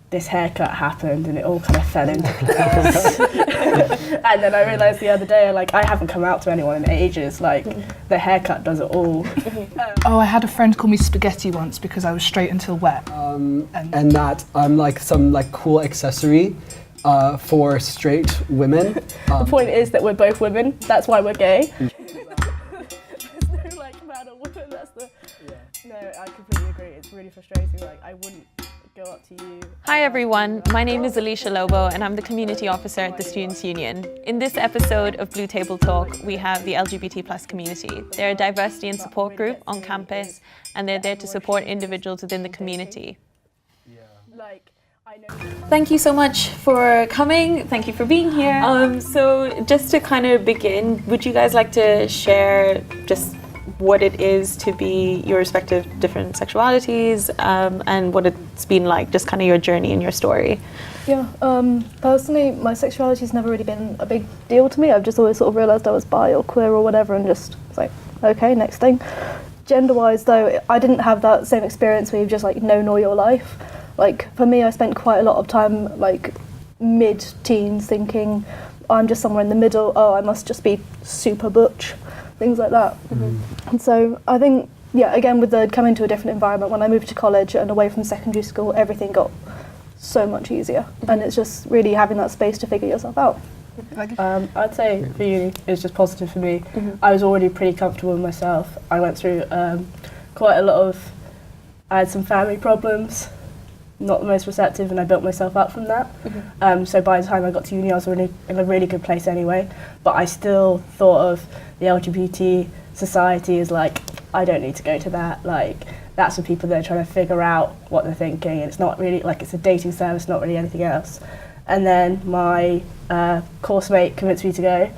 this haircut happened and it all kind of fell into place. And then I realised the other day, like, I haven't come out to anyone in ages, like, the haircut does it all. I had a friend call me spaghetti once because I was straight until wet. And that I'm like some like cool accessory for straight women. The point is that we're both women, that's why we're gay. There's no like man or woman, that's the... No, I completely agree, it's really frustrating, like, I wouldn't go up to you. Hi everyone, my name is Alicia Lobo and I'm the Community Officer at the Students' Union. In this episode of Blue Table Talk, we have the LGBT+ community. They're a diversity and support group on campus and they're there to support individuals within the community. Thank you so much for coming. Thank you for being here. So just to kind of begin, would you guys like to share just what it is to be your respective different sexualities and what it's been like, just kind of your journey and your story? Yeah, personally, my sexuality's never really been a big deal to me. I've just always sort of realised I was bi or queer or whatever and just was like, okay, next thing. Gender-wise though, I didn't have that same experience where you've just like known all your life. Like for me, I spent quite a lot of time like mid-teens thinking I'm just somewhere in the middle, oh, I must just be super butch, things like that. And so I think, yeah, again, with the coming to a different environment, when I moved to college and away from secondary school, everything got so much easier. And it's just really having that space to figure yourself out. I'd say for uni, it's just positive for me. I was already pretty comfortable with myself. I went through quite a lot of, I had some family problems, not the most receptive, and I built myself up from that. So by the time I got to uni, I was already in a really good place anyway, but I still thought of the LGBT society as like, I don't need to go to that, like, that's for people that are trying to figure out what they're thinking, and it's not really, like, it's a dating service, not really anything else. And then my course mate convinced me to go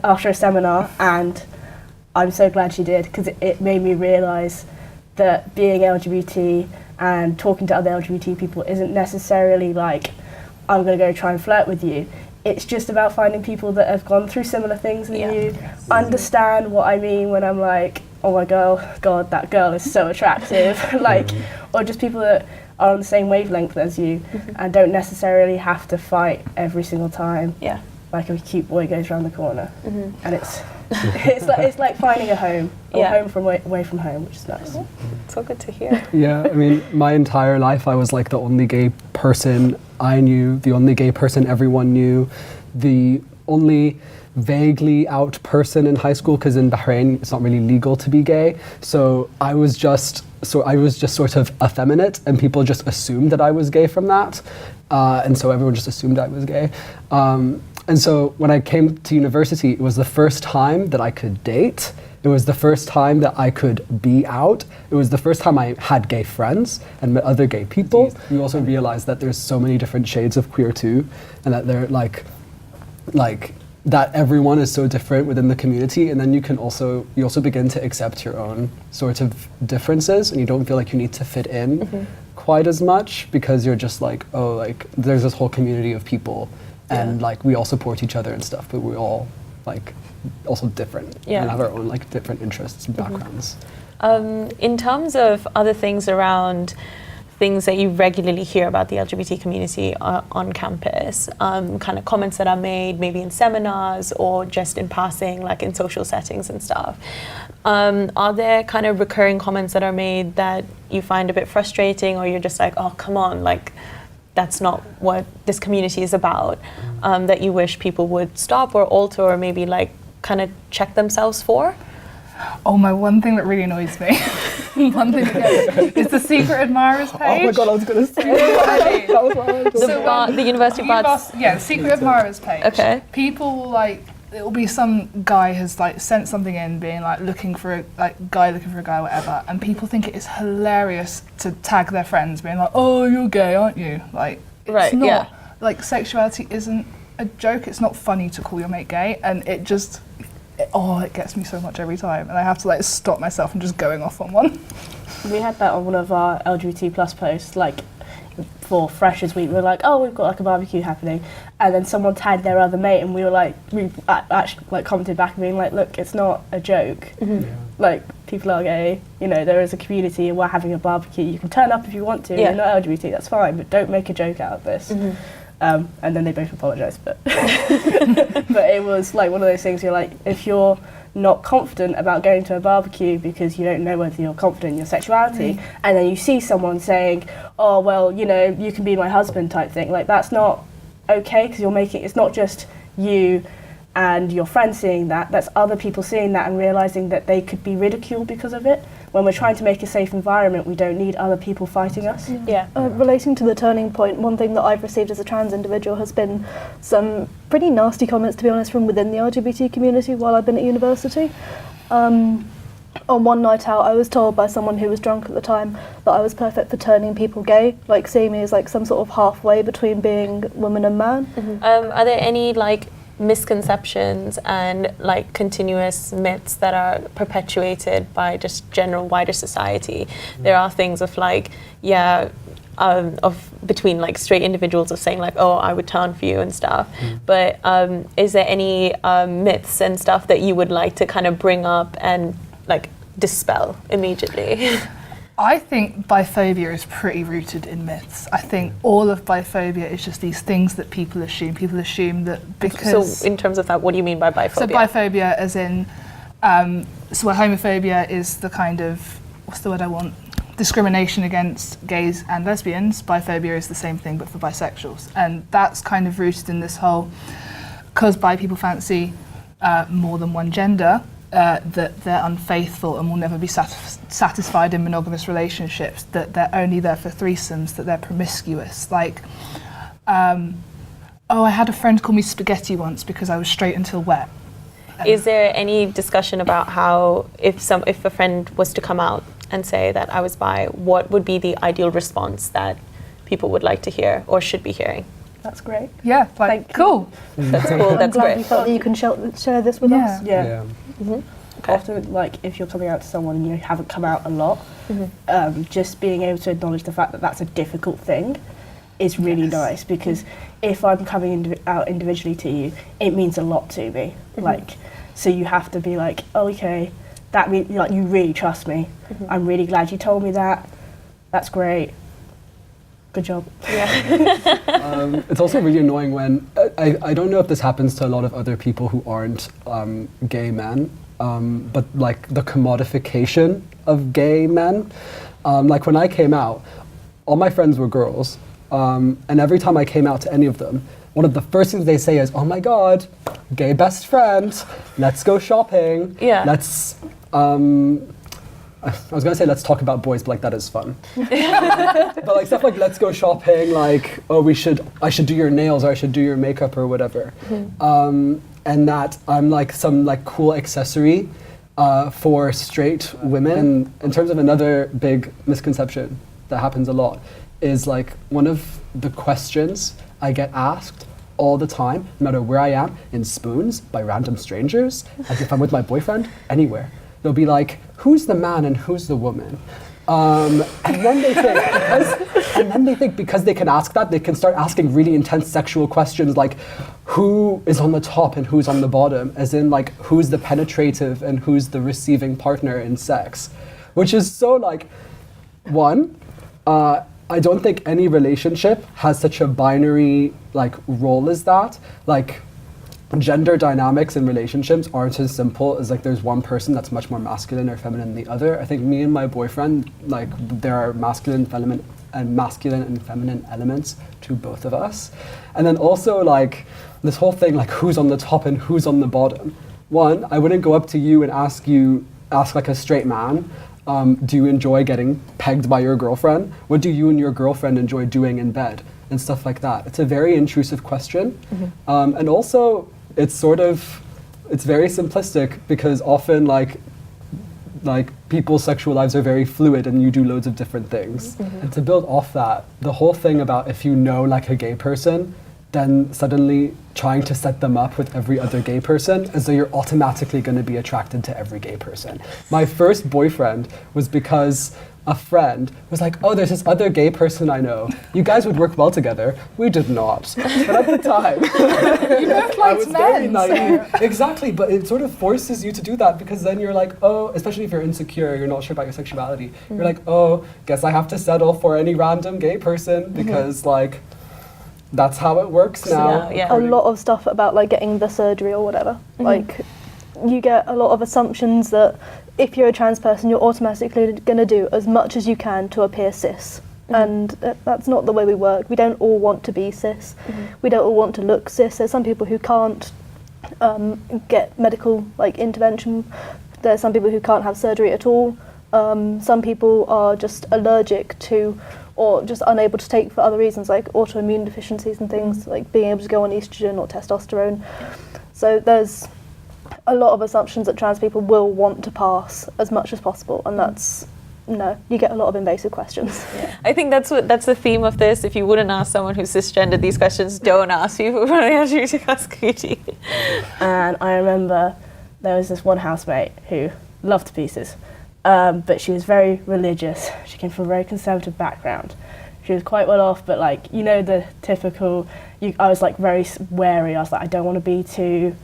after a seminar, and I'm so glad she did, because it made me realise that being LGBT and talking to other LGBT people isn't necessarily like, I'm going to go try and flirt with you. It's just about finding people that have gone through similar things than you, understand what I mean when I'm like, oh my God, that girl is so attractive, like, or just people that are on the same wavelength as you and don't necessarily have to fight every single time. Like a cute boy goes around the corner, and it's like finding a home, or home from away from home, which is nice. So good to hear. Yeah, I mean, my entire life I was like the only gay person I knew, the only gay person everyone knew, the only vaguely out person in high school, because in Bahrain it's not really legal to be gay. So I was just sort of effeminate, and people just assumed that I was gay from that, and so everyone just assumed I was gay. And so when I came to university, it was the first time that I could date. It was the first time that I could be out. It was the first time I had gay friends and met other gay people. You also realize that there's so many different shades of queer too, and that they're like that everyone is so different within the community, and then you also begin to accept your own sort of differences, and you don't feel like you need to fit in quite as much, because you're just like, oh, like there's this whole community of people, and like we all support each other and stuff, but we're all like also different and have our own like different interests and backgrounds. In terms of other things around things that you regularly hear about the LGBT community on campus, kind of comments that are made maybe in seminars or just in passing, like in social settings and stuff. Are there kind of recurring comments that are made that you find a bit frustrating, or you're just like, oh, come on, like that's not what this community is about, that you wish people would stop or alter or maybe like kind of check themselves for? Oh, my one thing that really annoys me, is the secret admirers page. Oh my God, I was going to say that. That was what I was The university buds. Yeah, the secret admirers page. Okay. People will like, it'll be some guy has like sent something in being like looking for a guy, whatever, and people think it is hilarious to tag their friends being like, oh, you're gay, aren't you? Like, it's not, like sexuality isn't a joke, it's not funny to call your mate gay, and it just, it gets me so much every time, and I have to like stop myself from just going off on one. We had that on one of our LGBT+ posts, like for Freshers Week, we were like, oh, we've got like a barbecue happening, and then someone tagged their other mate, and we were like, we actually like commented back and being like, look, it's not a joke. Like, people are gay, you know, there is a community and we're having a barbecue. You can turn up if you want to, you're not LGBT, that's fine, but don't make a joke out of this. And then they both apologised, but but it was like one of those things, you're like, if you're not confident about going to a barbecue because you don't know whether you're confident in your sexuality, and then you see someone saying, oh, well, you know, you can be my husband type thing, like, that's not okay, because you're making, it's not just you and your friends seeing that, that's other people seeing that and realising that they could be ridiculed because of it. When we're trying to make a safe environment, we don't need other people fighting us. Relating to the turning point, one thing that I've received as a trans individual has been some pretty nasty comments, to be honest, from within the LGBT community while I've been at university. On one night out, I was told by someone who was drunk at the time that I was perfect for turning people gay, like seeing me as like some sort of halfway between being woman and man. Are there any like misconceptions and like continuous myths that are perpetuated by just general wider society? There are things of like, of between like straight individuals of saying like, oh, I would turn for you and stuff. But is there any myths and stuff that you would like to kind of bring up and like dispel immediately? I think biphobia is pretty rooted in myths. I think all of biphobia is just these things that people assume. People assume that because... So in terms of that, what do you mean by biphobia? So biphobia as in, so homophobia is the kind of, what's the word I want? Discrimination against gays and lesbians. Biphobia is the same thing but for bisexuals. And that's kind of rooted in this whole, because bi people fancy more than one gender, that they're unfaithful and will never be satisfied in monogamous relationships, that they're only there for threesomes, that they're promiscuous. Like, oh, I had a friend call me spaghetti once because I was straight until wet. Is there any discussion about how if a friend was to come out and say that I was bi, what would be the ideal response that people would like to hear or should be hearing? That's great. Yeah, like, cool. That's cool, that's I'm glad great. you felt that you can share this with us. Often, like, if you're coming out to someone and you haven't come out a lot, just being able to acknowledge the fact that that's a difficult thing is really nice, because if I'm coming out individually to you, it means a lot to me. Like, so you have to be like, oh, okay, that means like you really trust me. I'm really glad you told me that. That's great. Good job. It's also really annoying when, I don't know if this happens to a lot of other people who aren't gay men, but like the commodification of gay men. Like when I came out, all my friends were girls, and every time I came out to any of them, one of the first things they say is, oh my God, gay best friend, let's go shopping, let's, I was gonna say let's talk about boys, but like that is fun. But like stuff like let's go shopping, like oh I should do your nails or I should do your makeup or whatever, and that I'm like some like cool accessory for straight women. And in terms of another big misconception that happens a lot is like one of the questions I get asked all the time, no matter where I am, in Spoons, by random strangers, as if I'm with my boyfriend, anywhere. They'll be like, who's the man and who's the woman? And then they think because they can ask that, they can start asking really intense sexual questions like who is on the top and who's on the bottom, as in like who's the penetrative and who's the receiving partner in sex. Which is so like, one, I don't think any relationship has such a binary like role as that. Like, gender dynamics in relationships aren't as simple as like there's one person that's much more masculine or feminine than the other. I think me and my boyfriend, like there are masculine and feminine elements to both of us. And then also like this whole thing like who's on the top and who's on the bottom. One, I wouldn't go up to you and ask like a straight man, do you enjoy getting pegged by your girlfriend? What do you and your girlfriend enjoy doing in bed? And stuff like that. It's a very intrusive question. And also it's very simplistic because often like people's sexual lives are very fluid and you do loads of different things. And to build off that, the whole thing about if you know like a gay person, then suddenly trying to set them up with every other gay person as though you're automatically going to be attracted to every gay person. My first boyfriend was because a friend was like, oh, there's this other gay person I know. You guys would work well together. We did not. But at the time, You both I liked was very men, naive. so. Exactly, but it sort of forces you to do that because then you're like, oh, especially if you're insecure, you're not sure about your sexuality. You're like, oh, guess I have to settle for any random gay person because like, that's how it works now. Yeah. A lot of stuff about like getting the surgery or whatever. Like you get a lot of assumptions that if you're a trans person, you're automatically going to do as much as you can to appear cis. And that's not the way we work. We don't all want to be cis. We don't all want to look cis. There's some people who can't get medical like intervention. There's some people who can't have surgery at all. Some people are just allergic to or just unable to take for other reasons like autoimmune deficiencies and things, like being able to go on estrogen or testosterone. So there's a lot of assumptions that trans people will want to pass as much as possible, and that's no, you get a lot of invasive questions. I think that's the theme of this. If you wouldn't ask someone who's cisgendered these questions, don't ask people from the LGBT community. And I remember there was this one housemate who loved to pieces, but she was very religious. She came from a very conservative background. She was quite well off, but like, you know, the typical, I was like very wary. I was like, I don't want to be too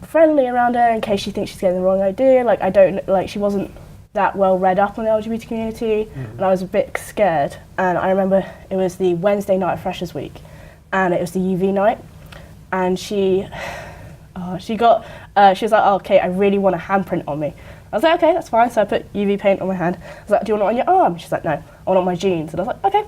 friendly around her in case she thinks she's getting the wrong idea. Like, she wasn't that well read up on the LGBT community, and I was a bit scared. And I remember it was the Wednesday night of Freshers Week, and it was the UV night, and she was like, oh, okay, I really want a handprint on me. I was like, okay, that's fine. So I put UV paint on my hand. I was like, do you want it on your arm? She's like, no, I want it on my jeans. And I was like, okay,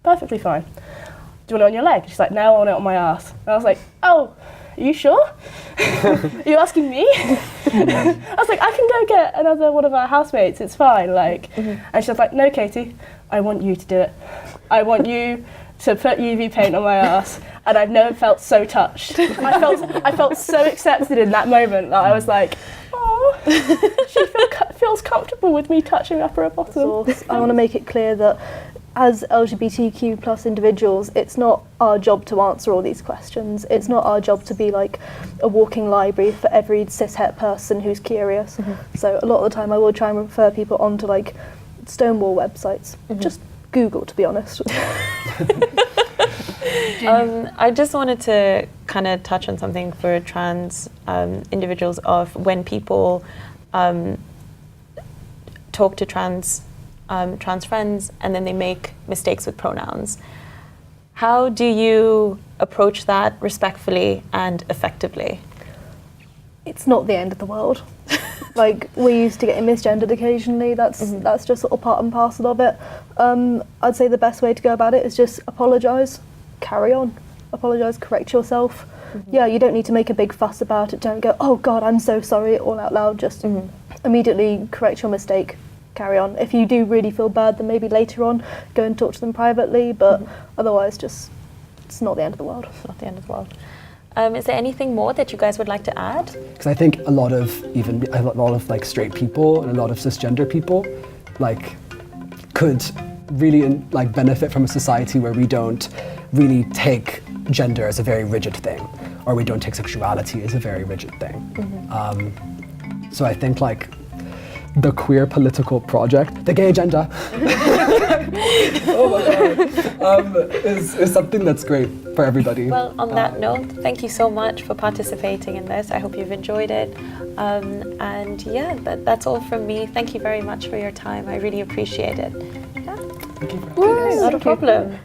perfectly fine. Do you want it on your leg? She's like, no, I want it on my ass. And I was like, oh, are you sure? Are you asking me? I was like, I can go get another one of our housemates, it's fine. Like, and she was like, no, Katie, I want you to do it. I want you to put UV paint on my ass. And I've never felt so touched. I felt so accepted in that moment that I was like, oh, she feels comfortable with me touching up her bottom. I want to make it clear that as LGBTQ plus individuals, it's not our job to answer all these questions. It's not our job to be like a walking library for every cis-het person who's curious. So a lot of the time I will try and refer people onto like Stonewall websites. Just Google, to be honest. I just wanted to kind of touch on something for trans individuals of when people talk to trans friends and then they make mistakes with pronouns. How do you approach that respectfully and effectively? It's not the end of the world. Like, we used to get misgendered occasionally. That's just sort of part and parcel of it. I'd say the best way to go about it is just apologise, carry on. Apologise, correct yourself. Yeah, you don't need to make a big fuss about it. Don't go, oh God, I'm so sorry, all out loud. Just immediately correct your mistake, carry on. If you do really feel bad, then maybe later on go and talk to them privately, but otherwise just, it's not the end of the world. It's not the end of the world. Is there anything more that you guys would like to add? Because I think a lot of like straight people and a lot of cisgender people like could really like benefit from a society where we don't really take gender as a very rigid thing, or we don't take sexuality as a very rigid thing. So I think like the queer political project, the gay agenda, oh my God, is something that's great for everybody. Well, on that note, thank you so much for participating in this. I hope you've enjoyed it. And yeah, that's all from me. Thank you very much for your time. I really appreciate it. Yeah. Thank you for Not a problem.